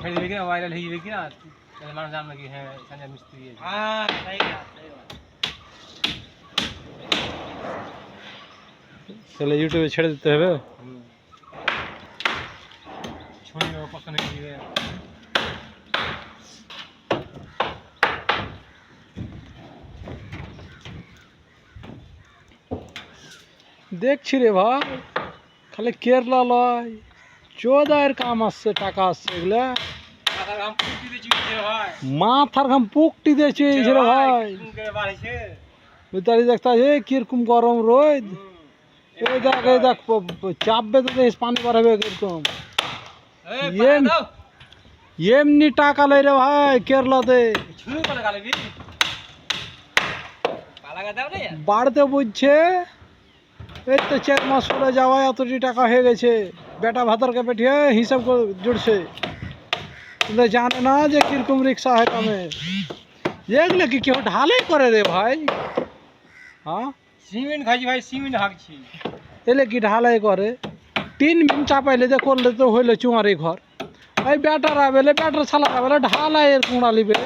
फेर देखे ना वायरल है कि ना तो मान जान लगी है संजय मिस्त्री है। हाँ सही बात चलो यूट्यूब छेड़ देते हैं छोड़ी वो पसंद नहीं है। দেখছি রে ভাই খালি কেরলা লয় চোদায়ের কাম আসছে টাকা আসছে এগুলা अगर हम पूछी दे चुके भाई মাথার ঘাম পুকটি দিয়েছে রে ভাই उनके बारे से বেতারি দেখতা এ কিরকম গরম রোদ এই দেখ চাপবে তো দেশ পানি বাড়াবে কিরকম ए पता दो এমনি টাকা লয় রে ভাই কেরলাতে छुरी पर लगा लेबी पाला का दाও नहीं বাড়তে বুঝছে এই তো 4 মাস হলো যাওয়া এতটি টাকা হয়ে গেছে বেটা ভাতারকে পেটিয়ে হিসাব করে জুড়ছে কিন্তু জানে না যে কিরকম রিক্সা হয় কামে এগুলো কি কেউ ঢালাই করে রে ভাই হ্যাঁ सीमेंट खाई भाई सीमेंट हाकছি এলে কি ঢালাই করে 3 মিনিট চাপাইলে যে করলে তো হইলো চুয়ারি ঘর ওই বেটারা বেলে বেটার ছালারা বেলে ঢালাইয়ের কুড়া লিবে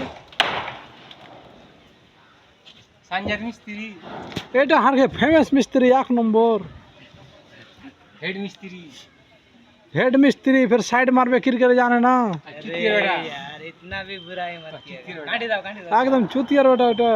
संजय मिस्त्री এটা হারকে ফেমাস মিস্ত্রি 1 নম্বর हेड मिस्त्री हेड मिस्त्री फिर साइड मारबे क्रिकेट जाने ना कितने बेटा यार इतना भी बुरा ही मत किया काटी दाओ एकदम चुतियर बेटा